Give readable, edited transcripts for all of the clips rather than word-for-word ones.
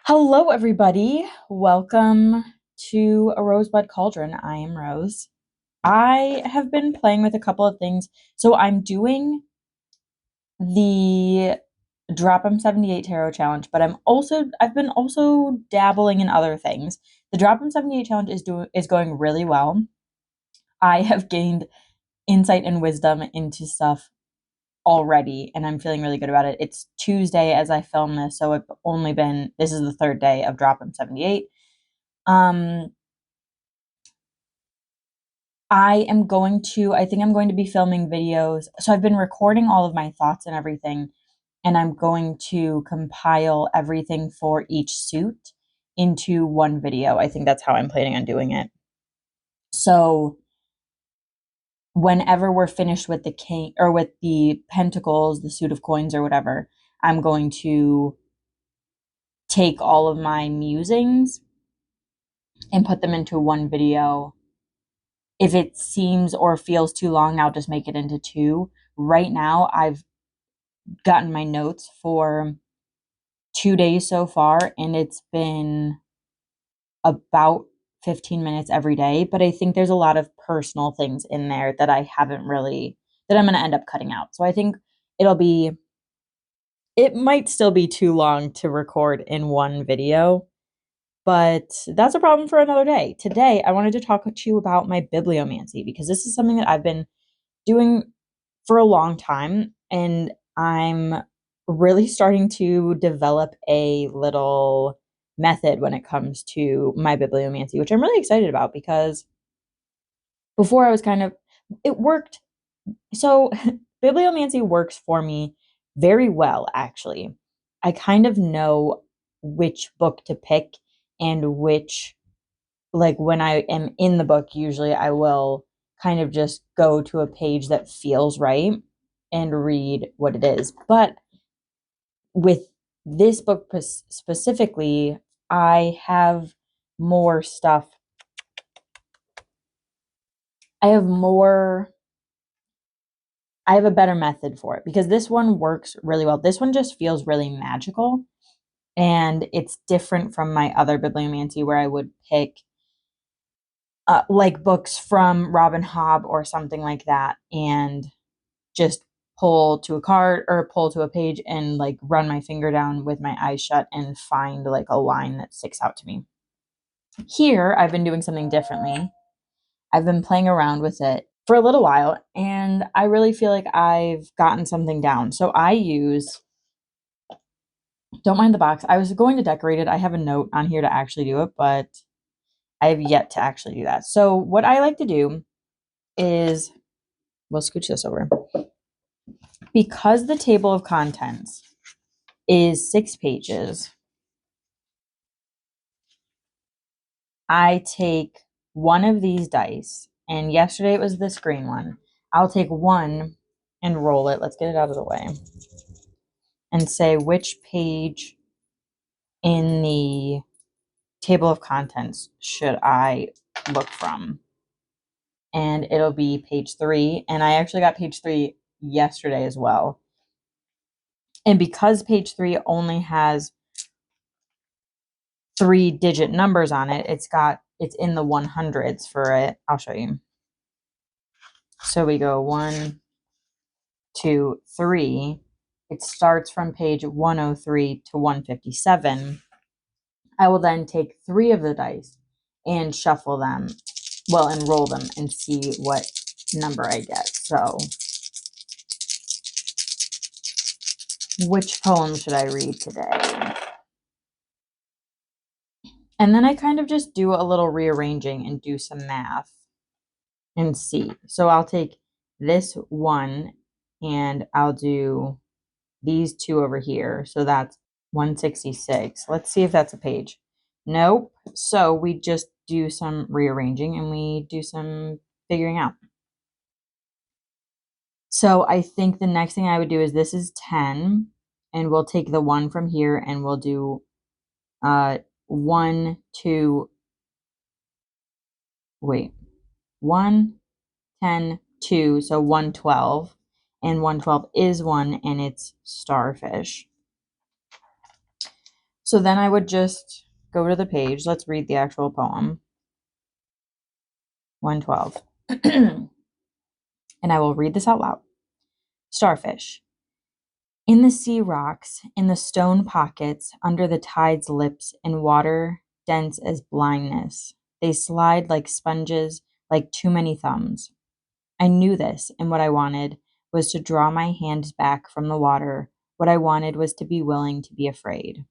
Hello, everybody. Welcome to A Rosebud Cauldron. I am Rose. I have been playing with a couple of things. So I'm doing the Drop 'em 78 Tarot Challenge, but I've been also dabbling in other things. The Drop 'em 78 Challenge is going really well. I have gained insight and wisdom into stuff already, and I'm feeling really good about it. It's Tuesday as I film this, so this is the third day of Drop 'em 78. I think I'm going to be filming videos. So I've been recording all of my thoughts and everything, and I'm going to compile everything for each suit into one video. I think that's how I'm planning on doing it. So whenever we're finished with the king or with the pentacles, the suit of coins or whatever, I'm going to take all of my musings and put them into one video. If it seems or feels too long, I'll just make it into two. Right now, I've gotten my notes for 2 days so far, and it's been about 15 minutes every day. But I think there's a lot of personal things in there that I'm going to end up cutting out. So I think it might still be too long to record in one video, but that's a problem for another day. Today, I wanted to talk to you about my bibliomancy because this is something that I've been doing for a long time, and I'm really starting to develop a little method when it comes to my bibliomancy, which I'm really excited about because before it worked. So bibliomancy works for me very well, actually. I kind of know which book to pick and when I am in the book, usually I will kind of just go to a page that feels right and read what it is. But with this book specifically, I have more stuff. I have a better method for it because this one works really well. This one just feels really magical, and it's different from my other bibliomancy where I would pick like books from Robin Hobb or something like that and just pull to a card or pull to a page and like run my finger down with my eyes shut and find like a line that sticks out to me. Here, I've been doing something differently. I've been playing around with it for a little while, and I really feel like I've gotten something down. So don't mind the box. I was going to decorate it. I have a note on here to actually do it, but I have yet to actually do that. So what I like to do is, we'll scooch this over. Because the table of contents is 6 pages, I take one of these dice, and yesterday it was this green one. I'll take one and roll it. Let's get it out of the way. And say which page in the table of contents should I look from. And it'll be page 3. And I actually got page 3 yesterday as well. And because page 3 only has 3-digit numbers on it, it's in the 100s for it. I'll show you. So we go 1, 2, 3. It starts from page 103 to 157. I will then take 3 of the dice and shuffle them, and roll them and see what number I get. So, which poem should I read today? And then I kind of just do a little rearranging and do some math and see. So I'll take this one and I'll do these 2 over here. So that's 166. Let's see if that's a page. Nope. So we just do some rearranging and we do some figuring out. So I think the next thing I would do is this is 10, and we'll take the 1 from here and we'll do 1, 2, 1, 10, 2, so 112. And 112 is 1, and it's starfish. So then I would just go to the page. Let's read the actual poem. 112. And I will read this out loud. Starfish. In the sea rocks, in the stone pockets, under the tide's lips, in water dense as blindness, they slide like sponges, like too many thumbs. I knew this, and what I wanted was to draw my hands back from the water. What I wanted was to be willing to be afraid.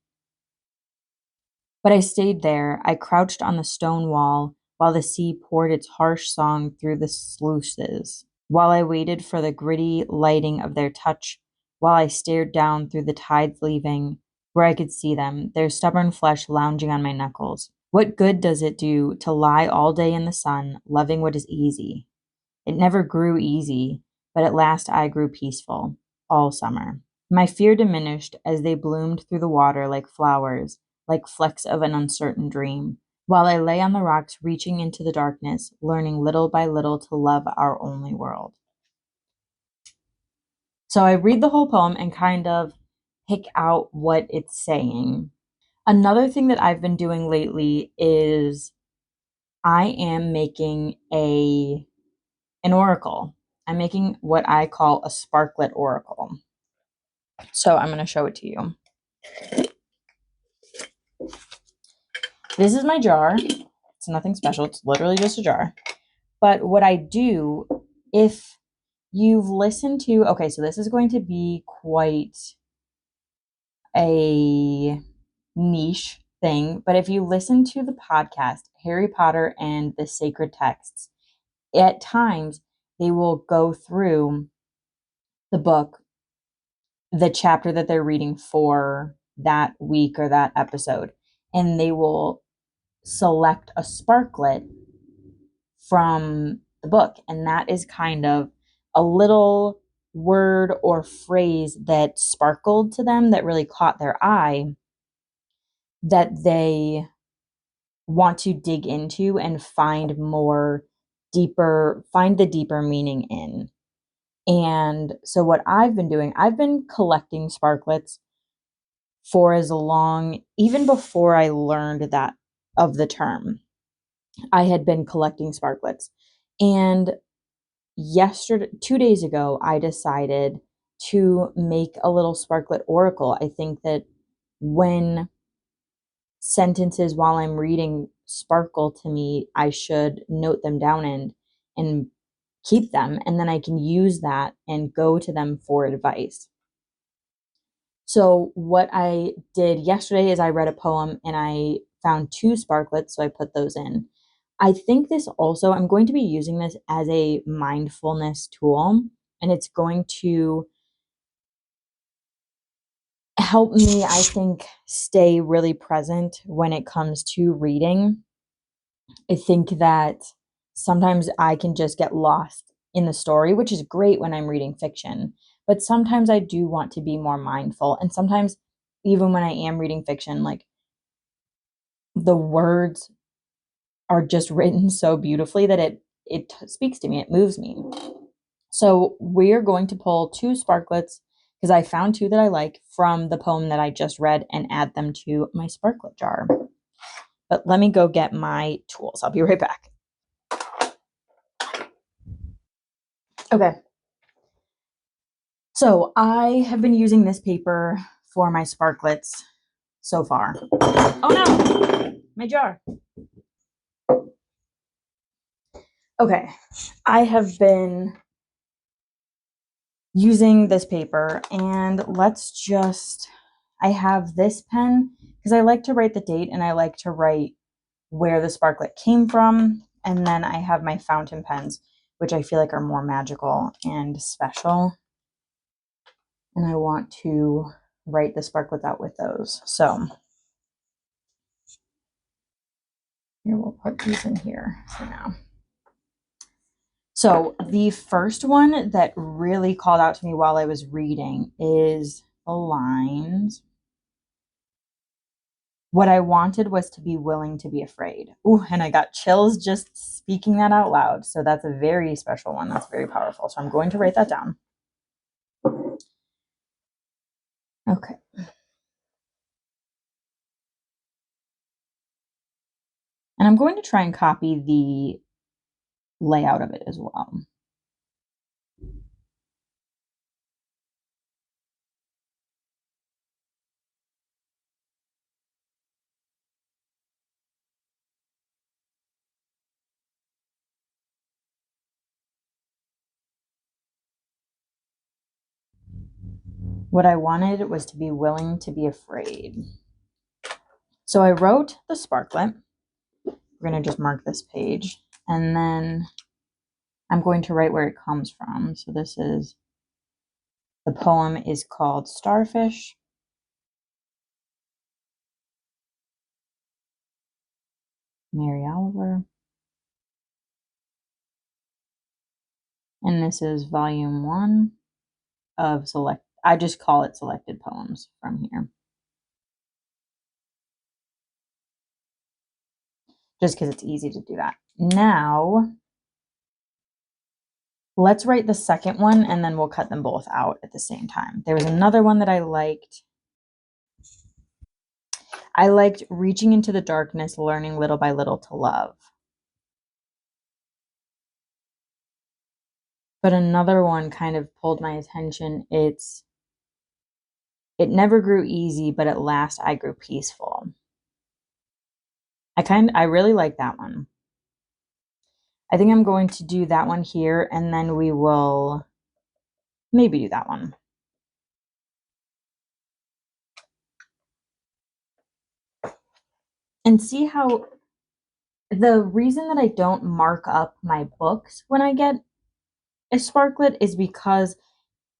But I stayed there. I crouched on the stone wall while the sea poured its harsh song through the sluices, while I waited for the gritty lighting of their touch, while I stared down through the tides leaving, where I could see them, their stubborn flesh lounging on my knuckles. What good does it do to lie all day in the sun, loving what is easy? It never grew easy, but at last I grew peaceful, all summer. My fear diminished as they bloomed through the water like flowers, like flecks of an uncertain dream, while I lay on the rocks reaching into the darkness, learning little by little to love our only world. So I read the whole poem and kind of pick out what it's saying. Another thing that I've been doing lately is I am making an oracle. I'm making what I call a Sparklet Oracle. So I'm going to show it to you. This is my jar. It's nothing special. It's literally just a jar. But what I do, if you've listened to, okay, so this is going to be quite a niche thing, but if you listen to the podcast, Harry Potter and the Sacred Texts, at times they will go through the book, the chapter that they're reading for that week or that episode, and they will select a sparklet from the book. And that is kind of a little word or phrase that sparkled to them that really caught their eye that they want to dig into and find the deeper meaning in. And so what I've been doing, I've been collecting sparklets for as long, even before I learned that of the term, I had been collecting sparklets. And 2 days ago, I decided to make a little Sparklet Oracle. I think that when sentences while I'm reading sparkle to me, I should note them down and keep them, and then I can use that and go to them for advice. So what I did yesterday is I read a poem and I found 2 sparklets, so I put those in. I think this also, I'm going to be using this as a mindfulness tool, and it's going to help me, I think, stay really present when it comes to reading. I think that sometimes I can just get lost in the story, which is great when I'm reading fiction, but sometimes I do want to be more mindful. And sometimes, even when I am reading fiction, like the words are just written so beautifully that it speaks to me, it moves me. So we're going to pull 2 sparklets because I found 2 that I like from the poem that I just read and add them to my sparklet jar. But let me go get my tools. I'll be right back. Okay. So I have been using this paper for my sparklets so far. Oh no, my jar. Okay, I have been using this paper, and I have this pen because I like to write the date and I like to write where the sparklet came from. And then I have my fountain pens, which I feel like are more magical and special. And I want to write the sparklets out with those. So here, we'll put these in here for now. So the first one that really called out to me while I was reading is the lines. What I wanted was to be willing to be afraid. Ooh, and I got chills just speaking that out loud. So that's a very special one. That's very powerful. So I'm going to write that down. Okay. And I'm going to try and copy the layout of it as well. What I wanted was to be willing to be afraid. So I wrote the sparklet. We're going to just mark this page. And then I'm going to write where it comes from. So this is, the poem is called Starfish. Mary Oliver. And this is volume 1 of I just call it selected poems from here. Just because it's easy to do that. Now, let's write the second one and then we'll cut them both out at the same time. There was another one that I liked. I liked Reaching into the Darkness, Learning Little by Little to Love. But another one kind of pulled my attention. It never grew easy, but at last I grew peaceful. I really like that one. I think I'm going to do that one here, and then we will maybe do that one. And see how the reason that I don't mark up my books when I get a sparklet is because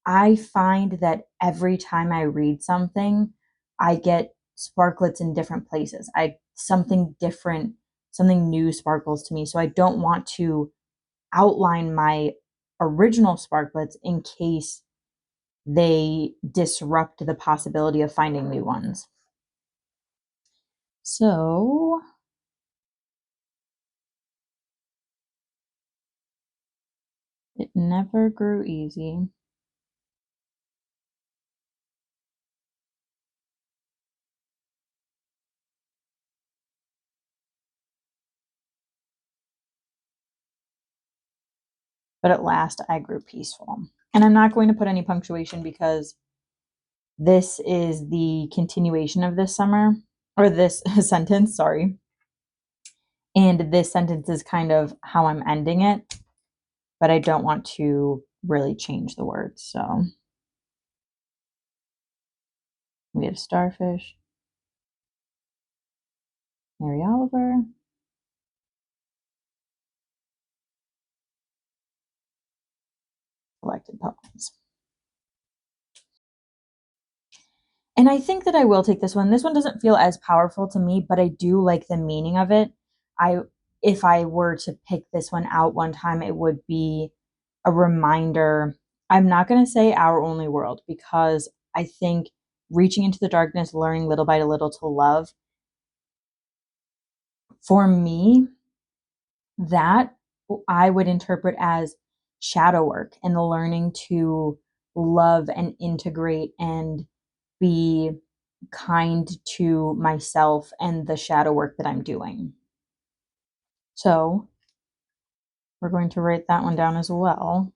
I find that every time I read something, I get sparklets in different places. Something different, something new sparkles to me. So I don't want to outline my original sparklets in case they disrupt the possibility of finding new ones. So it never grew easy. But at last I grew peaceful. And I'm not going to put any punctuation because this is the continuation of this summer, or this sentence, sorry. And this sentence is kind of how I'm ending it, but I don't want to really change the words. So we have Starfish, Mary Oliver, selected poems. And I think that I will take this one. This one doesn't feel as powerful to me, but I do like the meaning of it. If I were to pick this one out one time, it would be a reminder. I'm not going to say Our Only World, because I think Reaching into the Darkness, Learning Little by Little to Love, for me, that I would interpret as shadow work and the learning to love and integrate and be kind to myself and the shadow work that I'm doing. So we're going to write that one down as well.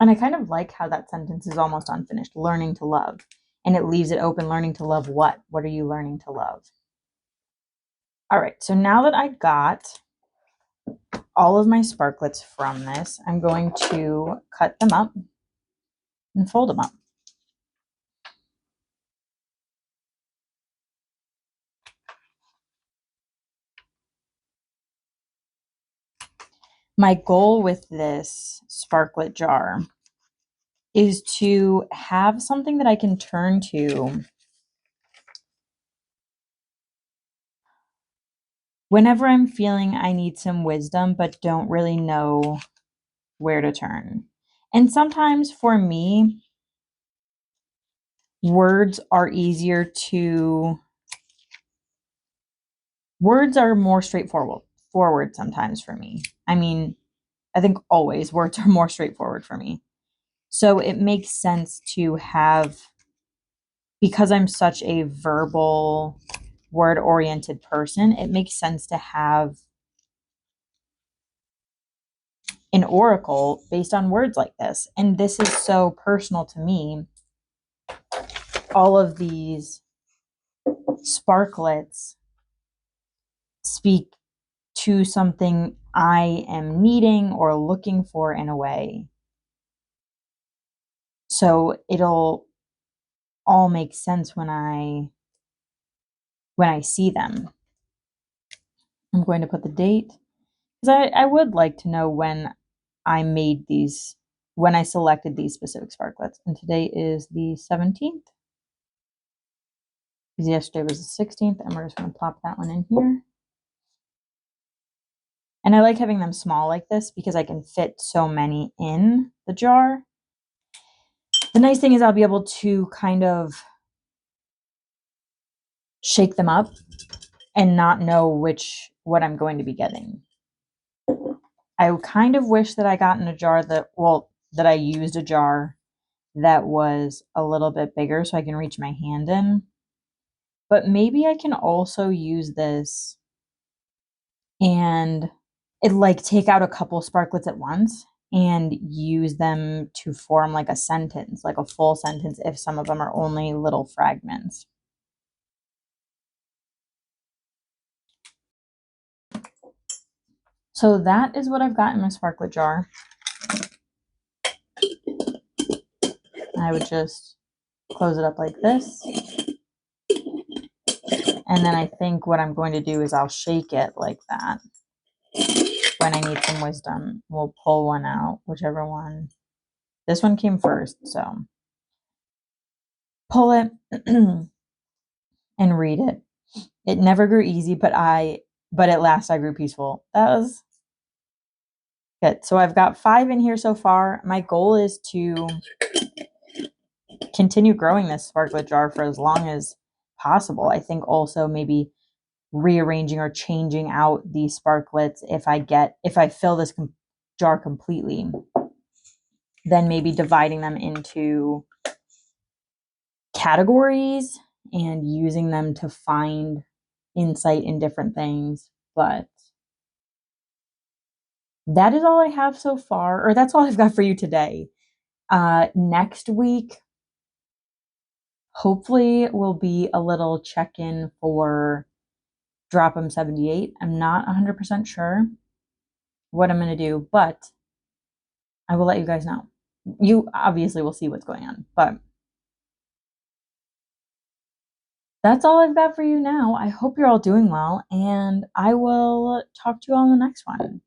And I kind of like how that sentence is almost unfinished, learning to love. And it leaves it open, learning to love what? What are you learning to love? All right, so now that I got all of my sparklets from this, I'm going to cut them up and fold them up. My goal with this sparklet jar is to have something that I can turn to whenever I'm feeling I need some wisdom but don't really know where to turn. And sometimes for me, words are more straightforward sometimes for me. I mean, I think always words are more straightforward for me. So it makes sense to have, because I'm such a verbal word-oriented person, it makes sense to have an oracle based on words like this. And this is so personal to me. All of these sparklets speak to something I am needing or looking for in a way. So it'll all make sense when I see them. I'm going to put the date because I would like to know when I made these, when I selected these specific sparklets. And today is the 17th. Because yesterday was the 16th, and we're just going to plop that one in here. And I like having them small like this because I can fit so many in the jar. The nice thing is I'll be able to kind of shake them up and not know what I'm going to be getting. I kind of wish that I got in a jar that I used a jar that was a little bit bigger so I can reach my hand in. But maybe I can also use this and take out a couple sparklets at once and use them to form like a sentence, like a full sentence, if some of them are only little fragments. So that is what I've got in my sparklet jar. I would just close it up like this. And then I think what I'm going to do is I'll shake it like that. When I need some wisdom, we'll pull one out, whichever one. This one came first, so pull it and read it. It never grew easy, but at last I grew peaceful. That was good. So I've got 5 in here so far. My goal is to continue growing this sparklet jar for as long as possible. I think also maybe rearranging or changing out these sparklets if I fill this jar completely, then maybe dividing them into categories and using them to find insight in different things. But that is all I have so far, or that's all I've got for you today. Next week, hopefully, will be a little check-in for Drop 'em 78. I'm not 100% sure what I'm going to do, but I will let you guys know. You obviously will see what's going on, but that's all I've got for you now. I hope you're all doing well, and I will talk to you all in the next one.